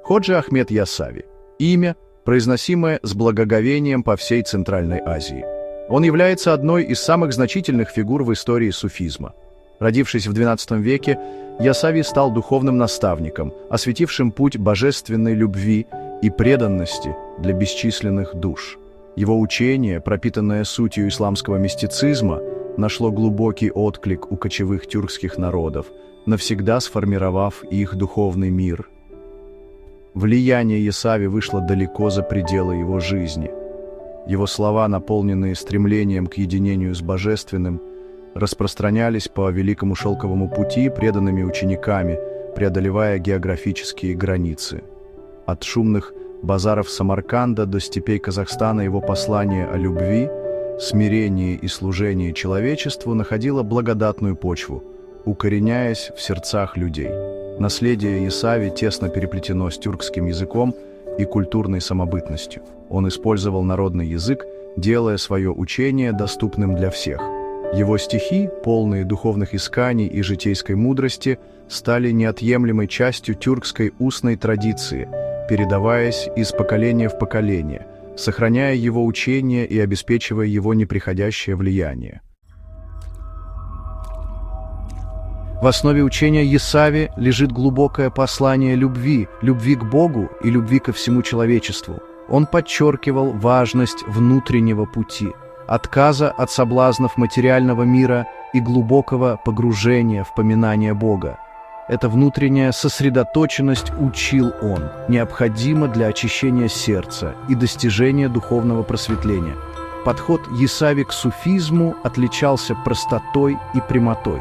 Ходжа Ахмед Ясави – имя, произносимое с благоговением по всей Центральной Азии. Он является одной из самых значительных фигур в истории суфизма. Родившись в XII веке, Ясави стал духовным наставником, осветившим путь божественной любви и преданности для бесчисленных душ. Его учение, пропитанное сутью исламского мистицизма, нашло глубокий отклик у кочевых тюркских народов, навсегда сформировав их духовный мир. Влияние Ясави вышло далеко за пределы его жизни. Его слова, наполненные стремлением к единению с божественным, распространялись по Великому Шелковому пути преданными учениками, преодолевая географические границы. От шумных базаров Самарканда до степей Казахстана его послание о любви, смирении и служении человечеству находило благодатную почву, укореняясь в сердцах людей. Наследие Ясави тесно переплетено с тюркским языком и культурной самобытностью. Он использовал народный язык, делая свое учение доступным для всех. Его стихи, полные духовных исканий и житейской мудрости, стали неотъемлемой частью тюркской устной традиции, передаваясь из поколения в поколение, сохраняя его учение и обеспечивая его неприходящее влияние. В основе учения Ясави лежит глубокое послание любви к Богу и любви ко всему человечеству. Он подчеркивал важность внутреннего пути, отказа от соблазнов материального мира и глубокого погружения в поминание Бога. Эта внутренняя сосредоточенность, учил он, необходима для очищения сердца и достижения духовного просветления. Подход Ясави к суфизму отличался простотой и прямотой.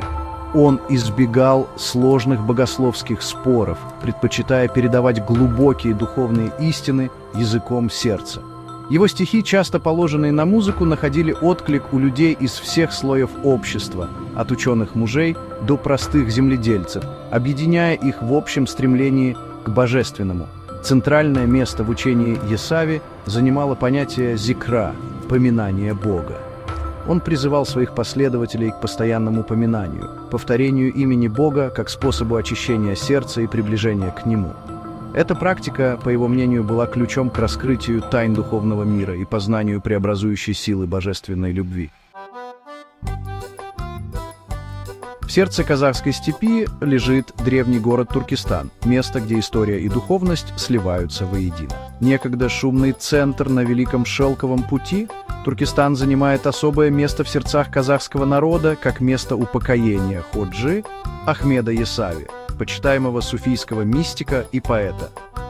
Он избегал сложных богословских споров, предпочитая передавать глубокие духовные истины языком сердца. Его стихи, часто положенные на музыку, находили отклик у людей из всех слоев общества, от ученых мужей до простых земледельцев, объединяя их в общем стремлении к божественному. Центральное место в учении Ясави занимало понятие зикра – поминание Бога. Он призывал своих последователей к постоянному поминанию, повторению имени Бога как способу очищения сердца и приближения к Нему. Эта практика, по его мнению, была ключом к раскрытию тайн духовного мира и познанию преобразующей силы божественной любви. В сердце казахской степи лежит древний город Туркестан, место, где история и духовность сливаются воедино. Некогда шумный центр на Великом Шелковом пути, Туркестан занимает особое место в сердцах казахского народа, как место упокоения Ходжи Ахмеда Ясави, почитаемого суфийского мистика и поэта.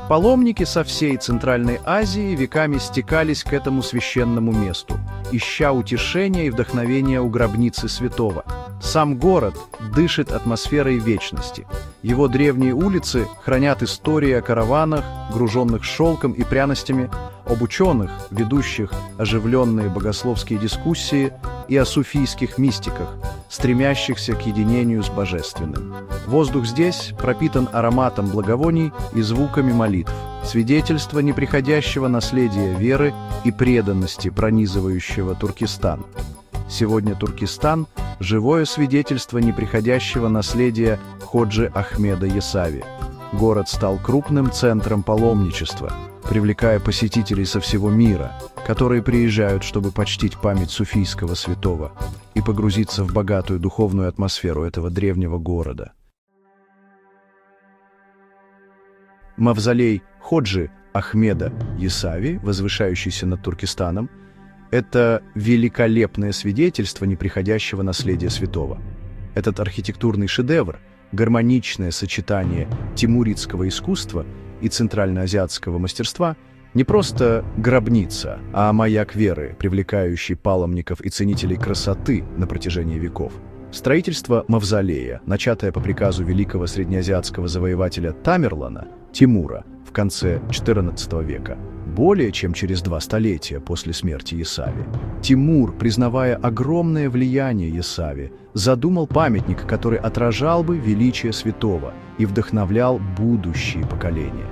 Паломники со всей Центральной Азии веками стекались к этому священному месту, ища утешения и вдохновения у гробницы святого. Сам город дышит атмосферой вечности. Его древние улицы хранят истории о караванах, груженных шелком и пряностями, об ученых, ведущих оживленные богословские дискуссии, и о суфийских мистиках, стремящихся к единению с божественным. Воздух здесь пропитан ароматом благовоний и звуками молитв, свидетельство неприходящего наследия веры и преданности, пронизывающего Туркестан. Сегодня Туркестан – живое свидетельство неприходящего наследия Ходжи Ахмеда Ясави. Город стал крупным центром паломничества, привлекая посетителей со всего мира, которые приезжают, чтобы почтить память суфийского святого и погрузиться в богатую духовную атмосферу этого древнего города. Мавзолей Ходжи Ахмеда Ясави, возвышающийся над Туркестаном, это великолепное свидетельство неприходящего наследия святого. Этот архитектурный шедевр, гармоничное сочетание тимуридского искусства и центральноазиатского мастерства, не просто гробница, а маяк веры, привлекающий паломников и ценителей красоты на протяжении веков. Строительство мавзолея, начатое по приказу великого среднеазиатского завоевателя Тамерлана, Тимура, в конце XIV века, более чем через 2 столетия после смерти Ясави. Тимур, признавая огромное влияние Ясави, задумал памятник, который отражал бы величие святого и вдохновлял будущие поколения.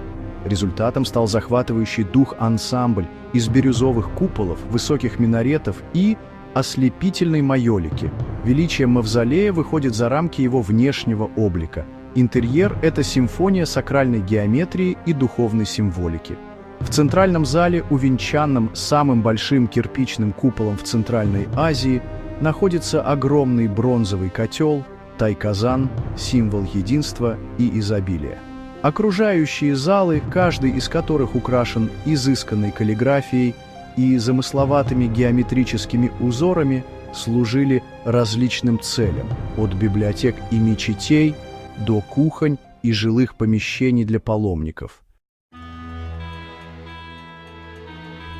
Результатом стал захватывающий дух ансамбль из бирюзовых куполов, высоких минаретов и ослепительной майолики. Величие мавзолея выходит за рамки его внешнего облика. Интерьер – это симфония сакральной геометрии и духовной символики. В центральном зале, увенчанном самым большим кирпичным куполом в Центральной Азии, находится огромный бронзовый котел Тай-Казан, символ единства и изобилия. Окружающие залы, каждый из которых украшен изысканной каллиграфией и замысловатыми геометрическими узорами, служили различным целям, от библиотек и мечетей до кухонь и жилых помещений для паломников.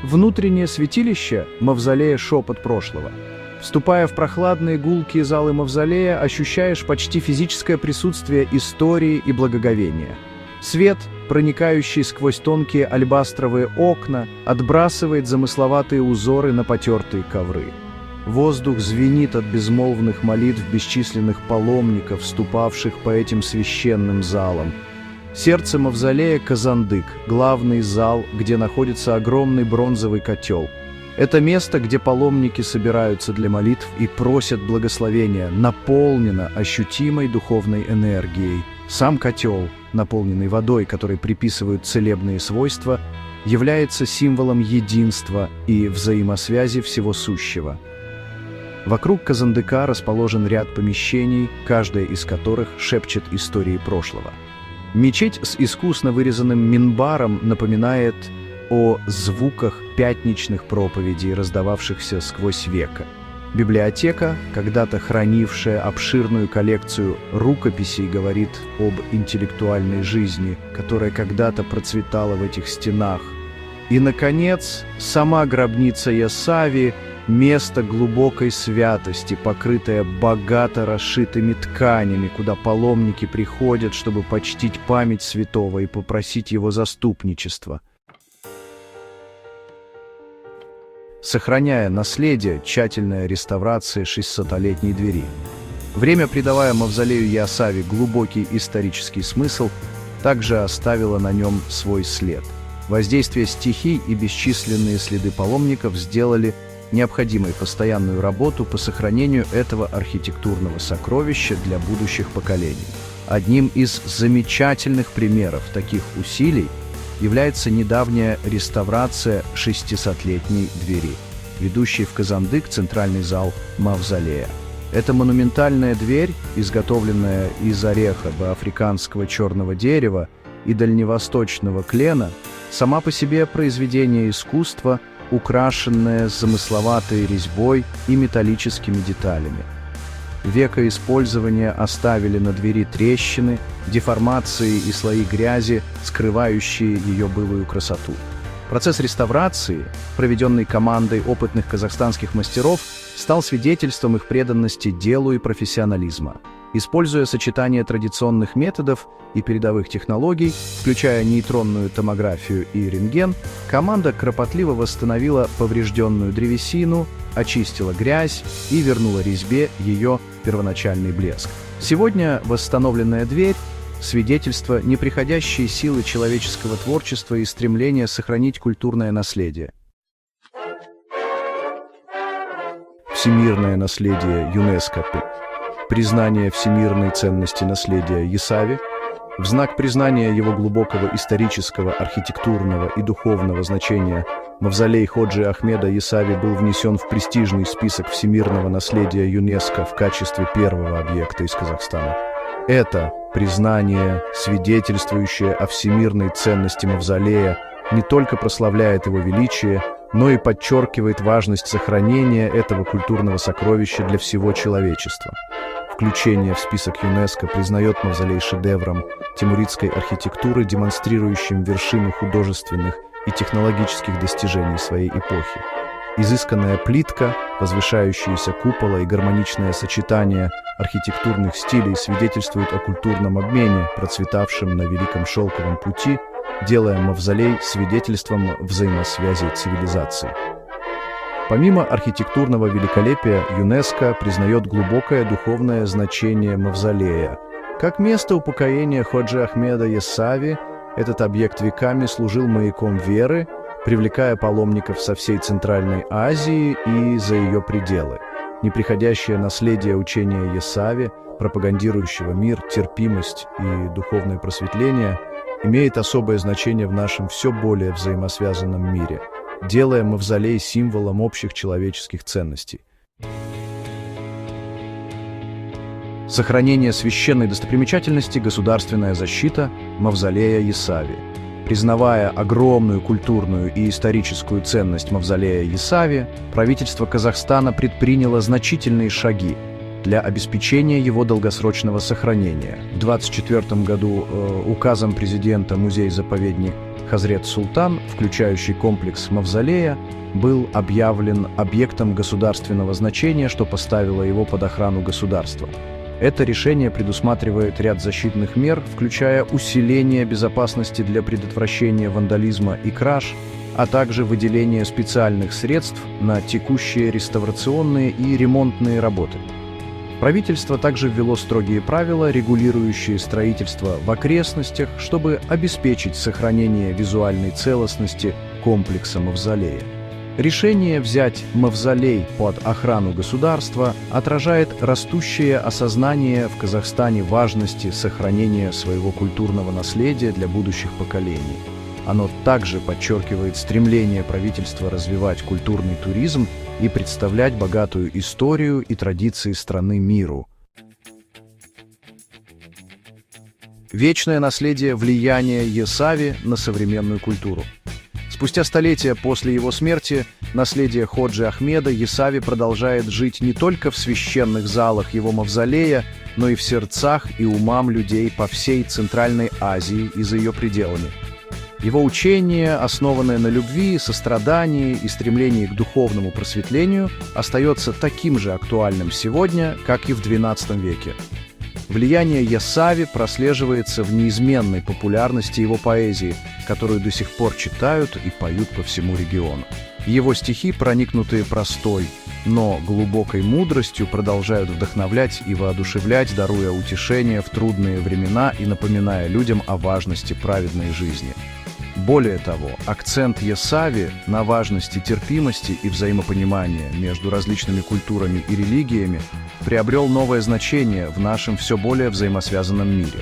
Внутреннее святилище – мавзолея «Шепот прошлого». Вступая в прохладные гулкие залы мавзолея, ощущаешь почти физическое присутствие истории и благоговения. Свет, проникающий сквозь тонкие альбастровые окна, отбрасывает замысловатые узоры на потертые ковры. Воздух звенит от безмолвных молитв бесчисленных паломников, вступавших по этим священным залам. Сердце мавзолея – Казандык, главный зал, где находится огромный бронзовый котел. Это место, где паломники собираются для молитв и просят благословения, наполнено ощутимой духовной энергией. Сам котел, наполненный водой, которой приписывают целебные свойства, является символом единства и взаимосвязи всего сущего. Вокруг Казандыка расположен ряд помещений, каждое из которых шепчет истории прошлого. Мечеть с искусно вырезанным минбаром напоминает о звуках пятничных проповедей, раздававшихся сквозь века. Библиотека, когда-то хранившая обширную коллекцию рукописей, говорит об интеллектуальной жизни, которая когда-то процветала в этих стенах. И, наконец, сама гробница Ясави – место глубокой святости, покрытое богато расшитыми тканями, куда паломники приходят, чтобы почтить память святого и попросить его заступничества. Сохраняя наследие, тщательная реставрация 600-летней двери. Время, придавая мавзолею Ясави глубокий исторический смысл, также оставило на нем свой след. Воздействие стихий и бесчисленные следы паломников сделали необходимой постоянную работу по сохранению этого архитектурного сокровища для будущих поколений. Одним из замечательных примеров таких усилий является недавняя реставрация 600-летней двери, ведущей в Казандык центральный зал мавзолея. Эта монументальная дверь, изготовленная из ореха африканского черного дерева и дальневосточного клена, сама по себе произведение искусства, украшенное замысловатой резьбой и металлическими деталями. Века использования оставили на двери трещины, деформации и слои грязи, скрывающие ее былую красоту. Процесс реставрации, проведенный командой опытных казахстанских мастеров, стал свидетельством их преданности делу и профессионализма. Используя сочетание традиционных методов и передовых технологий, включая нейтронную томографию и рентген, команда кропотливо восстановила поврежденную древесину, очистила грязь и вернула резьбе ее первоначальный блеск. Сегодня восстановленная дверь – свидетельство неприходящей силы человеческого творчества и стремления сохранить культурное наследие. Всемирное наследие ЮНЕСКО. Признание всемирной ценности наследия Ясави. В знак признания его глубокого исторического, архитектурного и духовного значения мавзолей Ходжи Ахмеда Ясави был внесен в престижный список всемирного наследия ЮНЕСКО в качестве первого объекта из Казахстана. Это признание, свидетельствующее о всемирной ценности мавзолея, не только прославляет его величие, но и подчеркивает важность сохранения этого культурного сокровища для всего человечества. Включение в список ЮНЕСКО признает мавзолей шедевром тимуридской архитектуры, демонстрирующим вершину художественных и технологических достижений своей эпохи. Изысканная плитка, возвышающиеся купола и гармоничное сочетание архитектурных стилей свидетельствуют о культурном обмене, процветавшем на Великом Шелковом пути, делая мавзолей свидетельством взаимосвязи цивилизаций. Помимо архитектурного великолепия, ЮНЕСКО признает глубокое духовное значение мавзолея. Как место упокоения Ходжи Ахмеда Ясави, этот объект веками служил маяком веры, привлекая паломников со всей Центральной Азии и за ее пределы. Неприходящее наследие учения Ясави пропагандирующего мир, терпимость и духовное просветление, имеет особое значение в нашем все более взаимосвязанном мире, делая мавзолей символом общих человеческих ценностей. Сохранение священной достопримечательности, государственная защита мавзолея Есави. Признавая огромную культурную и историческую ценность мавзолея Есави, правительство Казахстана предприняло значительные шаги для обеспечения его долгосрочного сохранения. В 1924 году указом президента музей-заповедник Хазрет Султан, включающий комплекс мавзолея, был объявлен объектом государственного значения, что поставило его под охрану государства. Это решение предусматривает ряд защитных мер, включая усиление безопасности для предотвращения вандализма и краж, а также выделение специальных средств на текущие реставрационные и ремонтные работы. Правительство также ввело строгие правила, регулирующие строительство в окрестностях, чтобы обеспечить сохранение визуальной целостности комплекса мавзолея. Решение взять мавзолей под охрану государства отражает растущее осознание в Казахстане важности сохранения своего культурного наследия для будущих поколений. Оно также подчеркивает стремление правительства развивать культурный туризм и представлять богатую историю и традиции страны миру. Вечное наследие влияния Есави на современную культуру. Спустя столетия после его смерти наследие Ходжи Ахмеда Есави продолжает жить не только в священных залах его мавзолея, но и в сердцах и умам людей по всей Центральной Азии и за ее пределами. Его учение, основанное на любви, сострадании и стремлении к духовному просветлению, остается таким же актуальным сегодня, как и в XII веке. Влияние Есави прослеживается в неизменной популярности его поэзии, которую до сих пор читают и поют по всему региону. Его стихи, проникнутые простой, но глубокой мудростью, продолжают вдохновлять и воодушевлять, даруя утешение в трудные времена и напоминая людям о важности праведной жизни. Более того, акцент Есави на важности терпимости и взаимопонимания между различными культурами и религиями приобрел новое значение в нашем все более взаимосвязанном мире.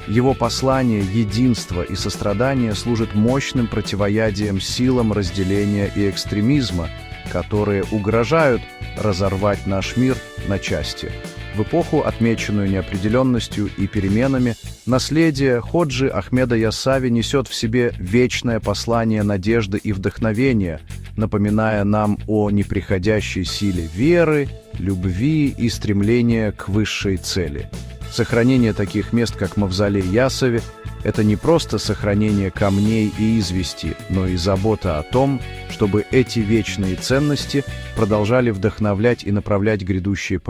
Его послание единства и сострадания служит мощным противоядием силам разделения и экстремизма, которые угрожают разорвать наш мир на части. В эпоху, отмеченную неопределенностью и переменами, наследие Ходжи Ахмеда Есави несет в себе вечное послание надежды и вдохновения, напоминая нам о неприходящей силе веры, любви и стремления к высшей цели. Сохранение таких мест, как мавзолей Есави, это не просто сохранение камней и извести, но и забота о том, чтобы эти вечные ценности продолжали вдохновлять и направлять грядущие поколения.